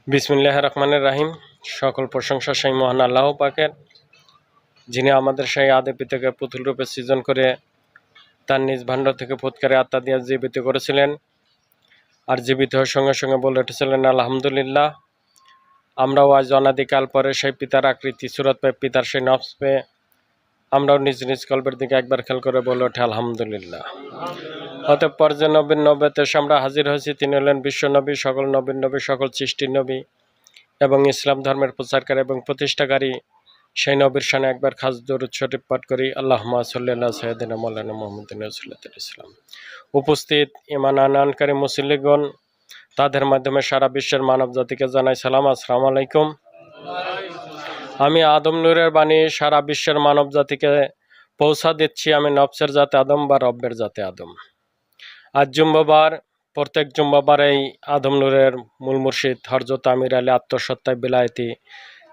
বিসমিল্লাহির রহমানির রাহিম। সকল প্রশংসা সেই মহান আল্লাহ পাকের, যিনি আমাদের সেই আদি পিতাকে পুতুল রূপে সৃজন করে তার নিজ ভাণ্ড থেকে ফুৎকারে আত্মা দিয়ে জীবিত করেছিলেন, আর জীবিত হওয়ার সঙ্গে সঙ্গে বলে উঠেছিলেন আলহামদুলিল্লাহ। আমরাও আজ অনাদিকাল পরে সেই পিতার আকৃতি সুরত পেয়ে, পিতার সেই নফস পেয়ে আমরাও নিজ নিজ কল্পের দিকে একবার খেয়াল করে বলে ওঠে আলহামদুলিল্লাহ। অতঃপর যে নবীন নবীতে আমরা হাজির হয়েছি, তিনি হলেন বিশ্ব নবী, সকল নবীন নবী, সকল সৃষ্টির নবী এবং ইসলাম ধর্মের প্রচারকারী এবং প্রতিষ্ঠাকারী সেই নবীর শানে একবার খাস দরুদ শরীফ পাঠ করি। আল্লাহুম্মা সাল্লি আলা সাইয়্যিদিনা মাওলানা মুহাম্মাদিন রাসূলিল্লাহ ইসলাম। উপস্থিত ঈমান আনয়নকারী মুসল্লিগণ, তাদের মাধ্যমে সারা বিশ্বের মানব জাতিকে জানাই সালাম, আসসালামু আলাইকুম। আমি আদম নূরের বাণী সারা বিশ্বের মানব জাতিকে পৌঁছা দিচ্ছি। আমি নফসের জাতে আদম বা রব্বের জাতে আদম। আজ জুম্মাবার, প্রত্যেক জুম্মাবার এই আদম নূরের মূল মুর্শিদ হযরত আমির আলী আত্মসত্তায় বিলায়েতি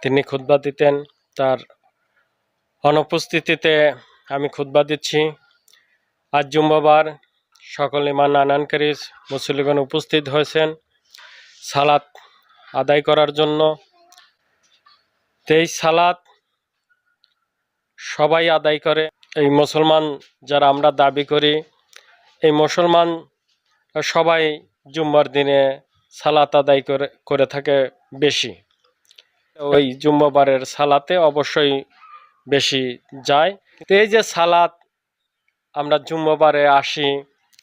তিনি খুতবা দিতেন। তার অনুপস্থিতিতে আমি খুতবা দিচ্ছি। আজ জুম্মাবার সকল ঈমান আনয়নকারী মুসল্লিগণ উপস্থিত হয়েছেন সালাত আদায় করার জন্য। এই সালাত সবাই আদায় করে। এই মুসলমান যারা আমরা দাবি করি, এই মুসলমান সবাই জুম্মার দিনে সালাত আদায় করে থাকে বেশি। ওই জুম্মাবারের সালাতে অবশ্যই বেশি যায়। তো এই যে সালাত আমরা জুম্মাবারে আসি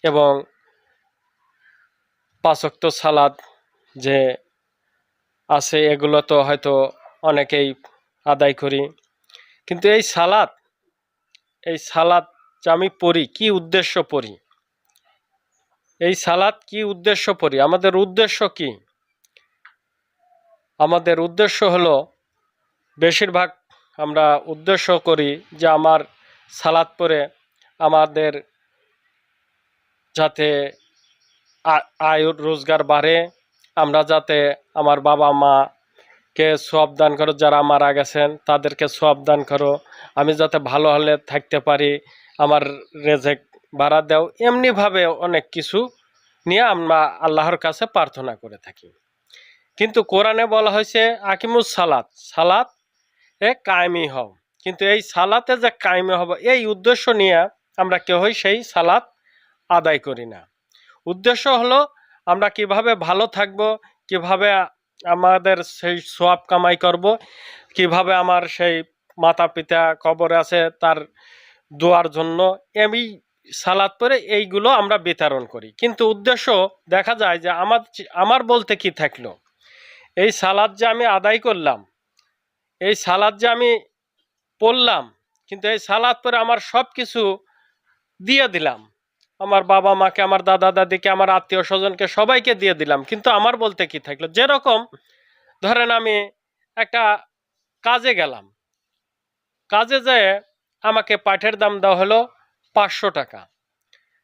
এবং 5 ওয়াক্ত সালাত যে আছে এগুলো তো হয়তো অনেকেই আদায় করি, কিন্তু এই সালাত যে আমি পড়ি, কি উদ্দেশ্য পড়ি, এই সালাত কি উদ্দেশ্য পড়ি, আমাদের উদ্দেশ্য কি? আমাদের উদ্দেশ্য হলো, বেশিরভাগ আমরা উদ্দেশ্য করি যে আমার সালাত পড়ে আমাদের যাতে আয় রোজগার বাড়ে, আমরা যাতে আমার বাবা মাকে সওয়াব দান করো, যারা মারা গেছেন তাদেরকে সওয়াব দান করো, আমি যাতে ভালো হলে থাকতে পারি, আমার রেজেক বাড়া দাও, এমনিভাবে অনেক কিছু নিয়ে আমরা আল্লাহর কাছে প্রার্থনা করে থাকি। কিন্তু কোরআনে বলা হয়েছে আকিমুস সালাত, সালাত এ কায়েমি হও। কিন্তু এই সালাতে যে কায়েমি হব, এই উদ্দেশ্য নিয়ে আমরা কেউই সেই সালাত আদায় করি না। উদ্দেশ্য হলো আমরা কিভাবে ভালো থাকব, কিভাবে আমাদের সেই সওয়াব কামাই করব, কিভাবে আমার সেই মাতা পিতা কবরে আছে তার দোয়ার জন্য আমি সালাত পড়ে এইগুলো আমরা বিতরণ করি। কিন্তু উদ্দেশ্য দেখা যায় যে আমার বলতে কি থাকলো, এই সালাত যে আমি আদায় করলাম, এই সালাত যে আমি পড়লাম, কিন্তু এই সালাত পরে আমার সব কিছু দিয়ে দিলাম, আমার বাবা মাকে, আমার দাদা দাদিকে, আমার আত্মীয় স্বজনকে, সবাইকে দিয়ে দিলাম, কিন্তু আমার বলতে কি থাকলো? যেরকম ধরেন আমি একটা কাজে গেলাম, কাজে যেয়ে আমাকে পাঠের দাম দেওয়া হলো 500 টাকা,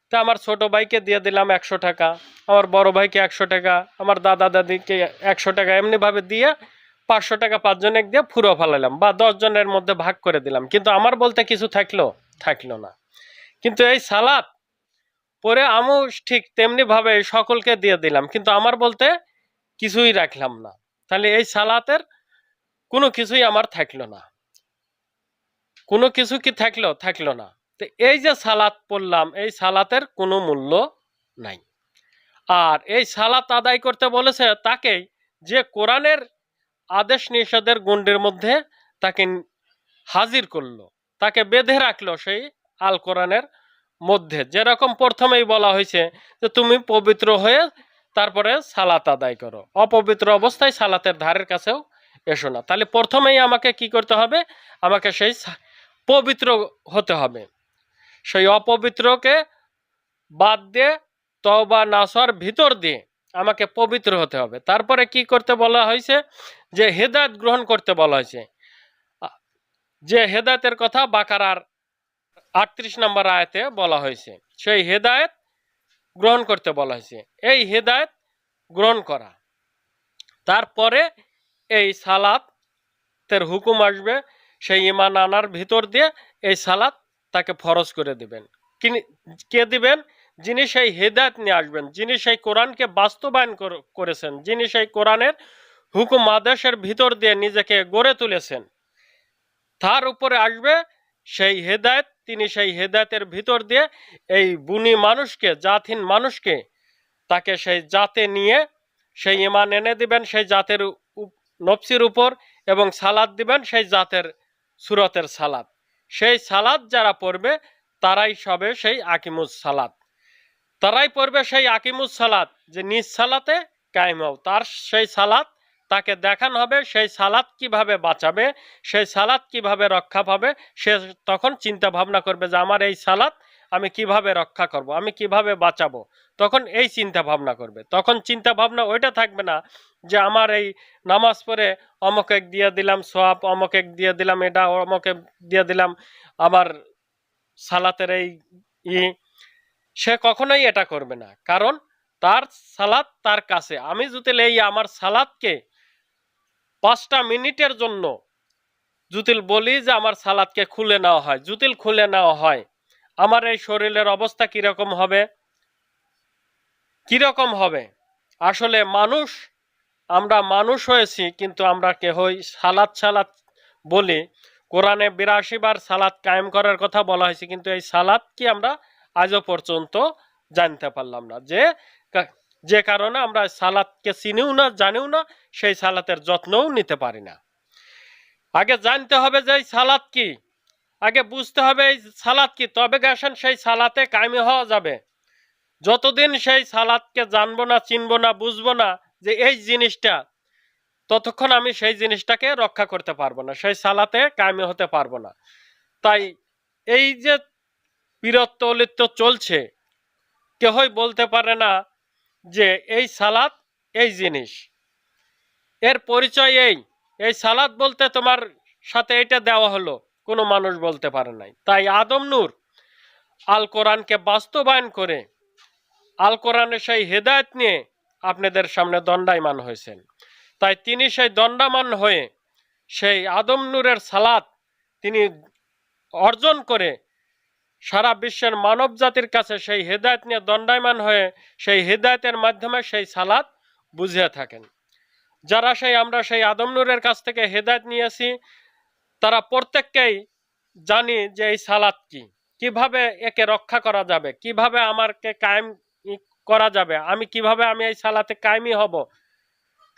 তা আমার ছোট ভাইকে দিয়ে দিলাম 100 টাকা, আমার বড় ভাইকে 100 টাকা, আমার দাদা দাদিকে 100 টাকা, এমনিভাবে দিয়ে 500 টাকা 5 জনে দিয়ে ফুরো ফেলালাম বা 10 জনের মধ্যে ভাগ করে দিলাম, কিন্তু আমার বলতে কিছু থাকলো না। কিন্তু এই সালাত পরে আমিও ঠিক তেমনিভাবে সকলকে দিয়ে দিলাম, কিন্তু আমার বলতে কিছুই রাখলাম না। তাহলে এই সালাতের কোনো কিছুই আমার থাকলো না, কোনো কিছু কি থাকলো না। তো এই যে সালাত পড়লাম, এই সালাতের কোনো মূল্য নাই। আর এই সালাত আদায় করতে বলেছে তাকেই যে কোরআনের আদেশ নিষেধের গণ্ডির মধ্যে তাকে হাজির করলো, তাকে বেঁধে রাখলো সেই আল কোরআনের মধ্যে। যেরকম প্রথমেই বলা হয়েছে যে তুমি পবিত্র হয়ে তারপরে সালাত আদায় করো, অপবিত্র অবস্থায় সালাতের ধারের কাছেও এসো না। তাহলে প্রথমেই আমাকে কি করতে হবে? আমাকে সেই পবিত্র হতে হবে, সেই অপবিত্রকে বাদ দিয়ে তওবা নাসর ভিতর দিয়ে আমাকে পবিত্র হতে হবে। তারপরে কি করতে বলা হয়েছে? যে হেদায়েত গ্রহণ করতে বলা হয়েছে, যে হেদায়েতের কথা বাকারার 38 নম্বর আয়াতে বলা হয়েছে, সেই হেদায়েত গ্রহণ করতে বলা হয়েছে। এই হেদায়েত গ্রহণ করা, তারপরে এই সালাতের হুকুম আসবে, সেই ঈমান আনার ভিতর দিয়ে এই সালাত তাকে ফরজ করে দিবেন। কে দিবেন? যিনি সেই হেদায়েত নিয়ে আসবেন, যিনি সেই কোরআনকে বাস্তবায়ন করেছেন, যিনি সেই কোরআনের হুকুম আদেশের ভিতর দিয়ে নিজেকে গড়ে তুলেছেন, তার উপরে আসবে সেই হেদায়েত। তিনি সেই হেদায়েতের ভিতর দিয়ে এই বুনি মানুষকে, জাতহীন মানুষকে, তাকে সেই জাতে নিয়ে সেই ঈমান এনে দিবেন সেই জাতের নফসির উপর, এবং সালাত দিবেন সেই জাতের সুরতের সালাত। সেই সালাত যারা পড়বে তারাই সবে সেই আকিমুস সালাত, তারাই পড়বে সেই আকিমুস সালাত, যে নিজ সালাতে কায়েম হও। তার সেই সালাত তাকে দেখানো হবে, সেই সালাত কিভাবে বাঁচাবে, সেই সালাত কিভাবে রক্ষা পাবে। সে তখন চিন্তা ভাবনা করবে যে আমার এই সালাত আমি কিভাবে রক্ষা করব, আমি কিভাবে বাঁচাবো। তখন এই চিন্তা ভাবনা করবে। তখন চিন্তা ভাবনা ওইটা থাকবে না যে আমার এই নামাজ পড়ে অমকে দিয়ে দিলাম সওয়াব, অমকে দিয়ে দিলাম এটা, অমকে দিয়ে দিলাম আমার সালাতের এই ই। সে কখনোই এটা করবে না, কারণ তার সালাত তার কাছে। আমি যদি এই আমার সালাতকে 5টা মিনিটের জন্য জুতিল বলি যে আমার সালাতকে খুলে নেওয়া হয়, জুতিল খুলে নেওয়া হয়, আমার এই শরীরের অবস্থা কিরকম হবে, কিরকম হবে। আসলে মানুষ, আমরা মানুষ হয়েছি, কিন্তু আমরা কেহই সালাত সালাত বলি। কোরআনে 82 বার সালাত কায়েম করার কথা বলা হয়েছে, কিন্তু এই সালাত কি আমরা আজও পর্যন্ত জানতে পারলাম না। যে কারণে আমরা সালাতকে চিনিও না, জানিও না, সেই সালাতের যত্নও নিতে পারি না। আগে জানতে হবে যে এই সালাত কি, আগে বুঝতে হবে এই সালাত কি, তবে গেছেন সেই সালাতে কায়েমি হওয়া যাবে। যতদিন সেই সালাতকে জানবো না, চিনবো না, বুঝবো না যে এই জিনিসটা, ততক্ষণ আমি সেই জিনিসটাকে রক্ষা করতে পারবো না, সেই সালাতে কায়েমি হতে পারবো না। তাই এই যে বীরত্ব অলিত্ব চলছে, কেহই বলতে পারে না যে এই সালাত এই জিনিস, এর পরিচয় এই সালাত বলতে তোমার সাথে এটা দেওয়া হলো, কোনো মানুষ বলতে পারে নাই। তাই আদম নূর আল কোরআনকে বাস্তবায়ন করে আল কোরআনের সেই হেদায়েত নিয়ে আপনাদের সামনে দণ্ডায়মান হয়েছেন। তাই তিনি সেই দণ্ডায়মান হয়ে সেই আদম নূরের সালাত তিনি অর্জন করে সারা বিশ্বের মানব জাতির কাছে সেই হেদায়েত নিয়ে দণ্ডায়মান হয়ে সেই হেদায়েতের মাধ্যমে সেই সালাত বুঝিয়ে থাকেন। যারা আমরা সেই আদম নূরের কাছ থেকে হেদায়েত নিয়েছি, তারা প্রত্যেককেই জানি যে এই সালাত কি, কিভাবে একে রক্ষা করা যাবে, কিভাবে আমাকে কায়েম করা যাবে, আমি কিভাবে আমি এই সালাতে কায়েমি হব,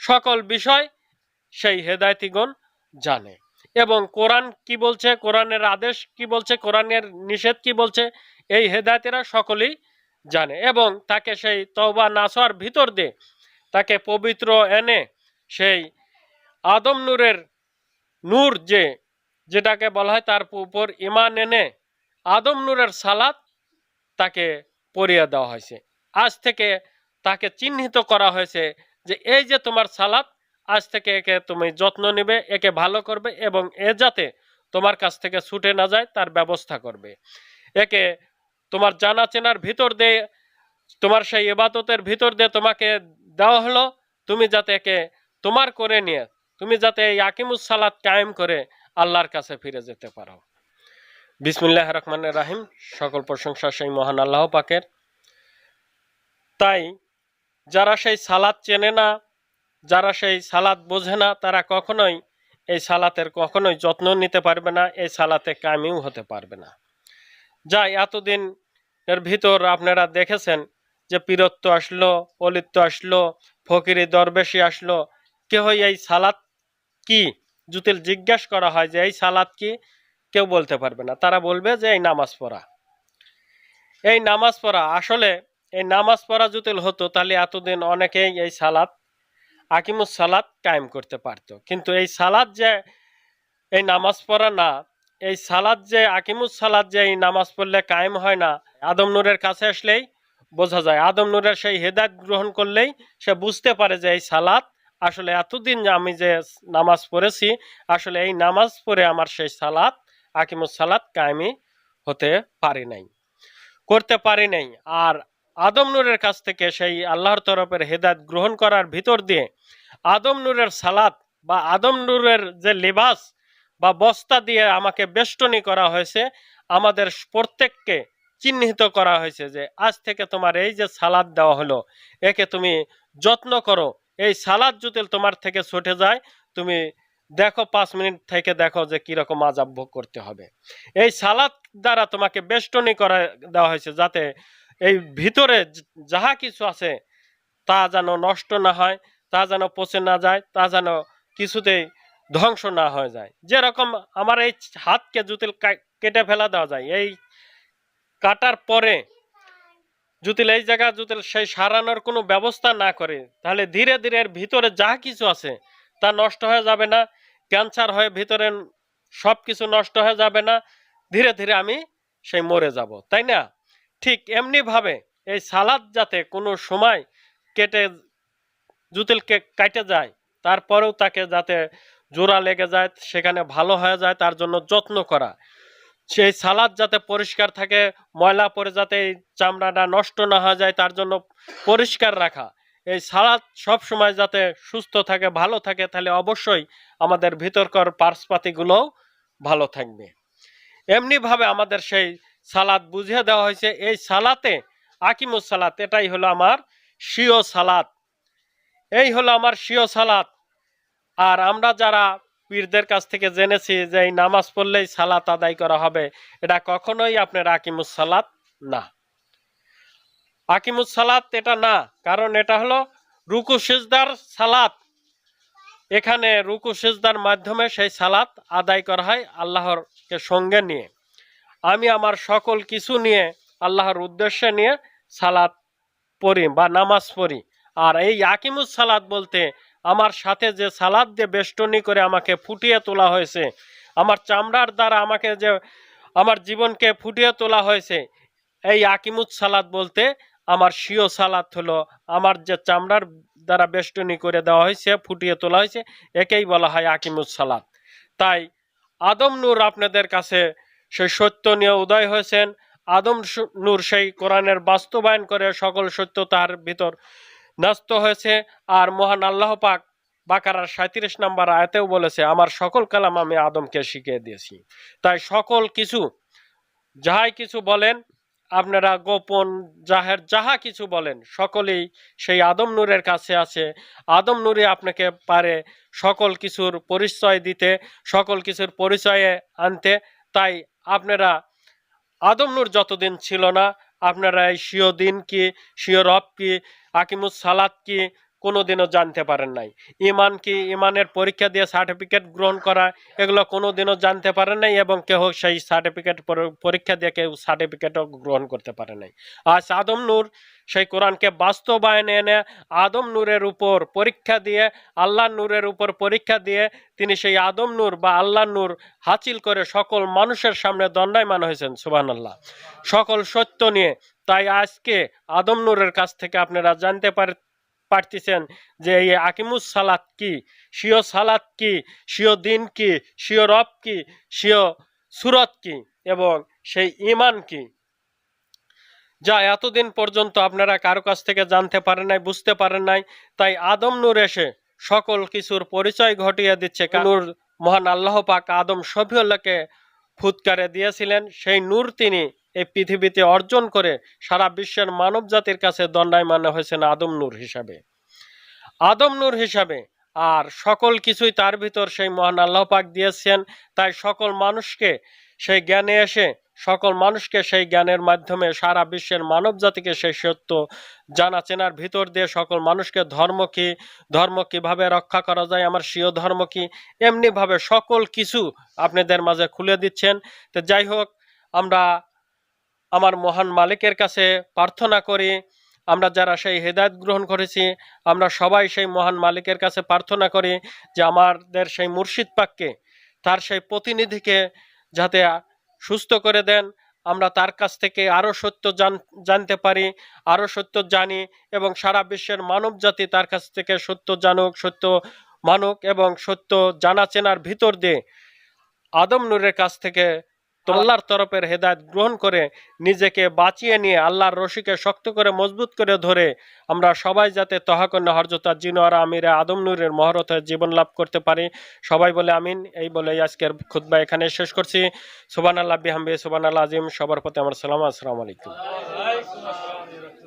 সকল বিষয় সেই হেদায়েতিগণ জানে। এবং কোরআন কি বলছে, কোরআনের আদেশ কি বলছে, কোরআনের নিষেধ কি বলছে, এই হেদায়েতিরা সকলেই জানে। এবং তাকে সেই তওবা নাসওয়ার ভিতর দিয়ে তাকে পবিত্র এনে সেই আদম নূরের নূর যেটাকে বলা হয় তার উপর ঈমান এনে আদম নূরের সালাত তাকে পড়িয়ে দেওয়া হয়েছে। আজ থেকে তাকে চিহ্নিত করা হয়েছে যে এই যে তোমার সালাত, আজ থেকে একে তুমি যত্ন নেবে, একে ভালো করবে, এবং এ যাতে তোমার কাছ থেকে ছুটে না যায় তার ব্যবস্থা করবে। একে তোমার জানা চেনার ভিতর দিয়ে, তোমার সেই ইবাদতের ভিতর দিয়ে তোমাকে দেওয়া হলো, তুমি যাতে একে তোমার করে নিয়ে তুমি যাতে এই আকিমুস সালাত কায়েম করে আল্লাহর কাছে ফিরে যেতে পারো। বিসমিল্লাহির রহমানির রহিম। সকল প্রশংসা সেই মহান আল্লাহ পাকের। তাই যারা সেই সালাত চেনে না, যারা সেই সালাত বোঝে না, তারা কখনোই এই সালাতের কখনোই যত্ন নিতে পারবে না, এই সালাতে কায়েমিও হতে পারবে না। যাই এতদিন এর ভিতর আপনারা দেখেছেন যে পীরত্ব আসলো, অলিত্ব আসলো, ফকিরি দরবেশি আসলো, কেহই এই সালাত কি যদি জিজ্ঞেস করা হয় যে এই সালাত কি, কেউ বলতে পারবে না। তারা বলবে যে এই নামাজ পড়া, এই নামাজ পড়া। আসলে এই নামাজ পড়া যদি হতো তাহলে এতদিন অনেকেই এই সালাত আকিমুস সালাত কায়েম করতে পারতো। কিন্তু এই সালাত যে এই নামাজ পড়া না, এই সালাত যে আকিমুস সালাত যে এই নামাজ পড়লে কায়েম হয় না, আদম নূরের কাছে আসলেই বোঝা যায়। আদম নূরের সেই হেদায়েত গ্রহণ করলেই সে বুঝতে পারে যে এই সালাত আসলে এতদিন আমি যে নামাজ পড়েছি, আসলে এই নামাজ পড়ে আমার সেই সালাত আকিমুস সালাত কায়েমি হতে পারি নাই, করতে পারি নাই। আর আদম নূরের কাছ থেকে সেই আল্লাহর তরফের হেদায়েত গ্রহণ করার ভিতর দিয়ে আদম নূরের সালাত বা আদম নূরের যে লিবাস বা বস্তা দিয়ে আমাকে বেষ্টনী করা হয়েছে, আমাদের প্রত্যেককে চিহ্নিত করা হয়েছে যে আজ থেকে তোমার এই যে সালাত দেওয়া হলো, একে তুমি যত্ন করো, এই সালাত যদি তোমার থেকে ছুটে যায়, তুমি দেখো 5 মিনিট থেকে দেখো যে কিরকম আযাব ভোগ করতে হবে। এই সালাত দ্বারা তোমাকে বেষ্টনী করা দেওয়া হয়েছে, যাতে এই ভিতরে যাহা কিছু আছে তা যেন নষ্ট না হয়, তা যেন পচে না যায়, তা যেন কিছুতেই ধ্বংস না হয়ে যায়। যেরকম আমার এই হাতকে জুতিল কেটে ফেলা দেওয়া যায়, এই কাটার পরে জুতিল এই জায়গা জুতিল সেই সারানোর কোনো ব্যবস্থা না করে, তাহলে ধীরে ধীরে এর ভিতরে যা কিছু আছে তা নষ্ট হয়ে যাবে না, ক্যান্সার হয়ে ভিতরে সব কিছু নষ্ট হয়ে যাবে না, ধীরে ধীরে আমি সেই মরে যাব, তাই না? ঠিক এমনিভাবে এই সালাদ যাতে কোনো সময় কেটে জুতিলকে কাটে যায়, তারপরেও তাকে যাতে জোড়া লেগে যায়, সেখানে ভালো হয়ে যায়, তার জন্য যত্ন করা। সেই সালাদ যাতে পরিষ্কার থাকে, ময়লা পরে যাতে এই চামড়াটা নষ্ট না হয়ে যায়, তার জন্য পরিষ্কার রাখা। এই সালাদ সব সময় যাতে সুস্থ থাকে, ভালো থাকে, তাহলে অবশ্যই আমাদের ভিতরকার পার্সপাতিগুলোও ভালো থাকবে। এমনিভাবে আমাদের সেই সালাদ বুঝিয়ে দেওয়া হয়েছে। এই সালাতে আকিমুস সালাত, এটাই হলো আমার স্বীয় সালাত, এই হলো আমার স্বীয় সালাত। আর আমরা যারা পীরদের কাছ থেকে জেনেছি যে এই নামাজ পড়লেই সালাত আদায় করা হবে, এটা কখনোই আপনার আকিমুস সালাত না। আকিমুস সালাত এটা না, কারণ এটা হলো রুকু সিজদার সালাত। এখানে রুকু সিজদার মাধ্যমে সেই সালাত আদায় করা হয় আল্লাহরকে সঙ্গে নিয়ে। আমি আমার সকল কিছু নিয়ে আল্লাহর উদ্দেশ্যে নিয়ে সালাত পড়ি বা নামাজ পড়ি। আর এই আকিমুস সালাত বলতে আমার সাথে যে সালাদ দিয়ে বেষ্টনী করে আমাকে ফুটিয়ে তোলা হয়েছে, আমার চামড়ার দ্বারা আমাকে যে আমার জীবনকে ফুটিয়ে তোলা হয়েছে, এই আকিমুস সালাত বলতে আমার স্বীয় সালাত হলো আমার যে চামড়ার দ্বারা বেষ্টনী করে দেওয়া হয়েছে, ফুটিয়ে তোলা হয়েছে, একেই বলা হয় আকিমুস সালাত। তাই আদম নূর আপনাদের কাছে সেই সত্য নিয়ে উদয় হয়েছেন। আদম নূর সেই কোরআনের বাস্তবায়ন করে সকল সত্য তার ভিতর ন্যস্ত হয়েছে। আর মহান আল্লাহ পাক বাকারার 37 নম্বর আয়াতেও বলেছে, আমার সকল কালাম আমি আদমকে শিখিয়ে দিয়েছি। তাই সকল কিছু যাহাই কিছু বলেন আপনারা, গোপন জাহের যাহা কিছু বলেন, সকলেই সেই আদম নূরের কাছে আছে। আদম নূরে আপনাকে পারে সকল কিছুর পরিচয় দিতে, সকল কিছুর পরিচয়ে আনতে। তাই আপনারা আদম নূর যতদিন ছিল না, আপনারা এই স্বীয় দিন কি, স্বীয় রব কি, আকিমুস সালাত কি কোনোদিনও জানতে পারেন নাই। ইমান কি, ইমানের পরীক্ষা দিয়ে সার্টিফিকেট গ্রহণ করা, এগুলো কোনোদিনও জানতে পারেন নাই, এবং কেউ সেই সার্টিফিকেট পরীক্ষা দিয়ে কেউ সার্টিফিকেটও গ্রহণ করতে পারে নাই। আজ আদম নূর সেই কোরআনকে বাস্তবায়নে এনে আদম নূরের উপর পরীক্ষা দিয়ে, আল্লাহ নূরের উপর পরীক্ষা দিয়ে তিনি সেই আদম নূর বা আল্লাহ নূর হাসিল করে সকল মানুষের সামনে দণ্ডায়মান হয়েছেন। সুবহানাল্লাহ, সকল সত্য নিয়ে। তাই আজকে আদম নূরের কাছ থেকে আপনারা জানতে পারতেছেন যে এই আকিমুস সালাত কি, স্বীয় সালাত কি, স্বীয় দিন কি, স্বীয় রব কি, স্বীয় সুরত কি, এবং সেই ইমান কি, যা এতদিন পর্যন্ত আপনারা কারো কাছ থেকে জানতে পারেন নাই, বুঝতে পারেন নাই। তাই আদম নূর এসে সকল কিছুর পরিচয় ঘটিয়ে দিচ্ছে। নূর মহান আল্লাহ পাক আদম শফিউল্লাহকে ফুৎকারে দিয়েছিলেন, সেই নূর তিনি এই পৃথিবীতে অর্জন করে সারা বিশ্বের মানব জাতির কাছে দণ্ডায়মান হয়েছেন আদম নূর হিসাবে, আদম নূর হিসাবে। আর সকল কিছুই তার ভিতর সেই মহান আল্লাহ পাক দিয়েছেন। তাই সকল মানুষকে সেই জ্ঞানে এসে, সকল মানুষকে সেই জ্ঞানের মাধ্যমে সারা বিশ্বের মানব জাতিকে সেই সত্য জানা চেনার ভিতর দিয়ে সকল মানুষকে ধর্ম কি, ধর্ম কিভাবে রক্ষা করা যায়, আমার স্বীয় ধর্ম কি, এমনিভাবে সকল কিছু আপনাদের মাঝে খুলে দিচ্ছেন। তো যাই হোক, আমরা আমার মহান মালিকের কাছে প্রার্থনা করি, আমরা যারা সেই হেদায়েত গ্রহণ করেছি, আমরা সবাই সেই মহান মালিকের কাছে প্রার্থনা করি যে আমাদের সেই মুর্শিদ পাককে, তার সেই প্রতিনিধিকে যাতে সুস্থ করে দেন, আমরা তার কাছ থেকে আরও সত্য জানতে পারি, আরও সত্য জানি, এবং সারা বিশ্বের মানব জাতি তার কাছ থেকে সত্য জানুক, সত্য মানুক, এবং সত্য জানা চেনার ভিতর দিয়ে আদম নূরের কাছ থেকে আল্লাহর তরফের হেদায়েত গ্রহণ করে নিজেকে বাঁচিয়ে নিয়ে আল্লাহর রশিকে শক্ত করে মজবুত করে ধরে আমরা সবাই যাতে তহাকন্যা হযরত জিনওয়ার আমিরে আদম নূরের মহরতে জীবন লাভ করতে পারি। সবাই বলে আমিন। এই বলে আজকের খুতবা এখানে শেষ করছি। সুবহানাল্লাহ বিহামদিহি সুবহানাল্লাহ আযীম। সবার প্রতি আমার সালাম। আসসালামু আলাইকুম।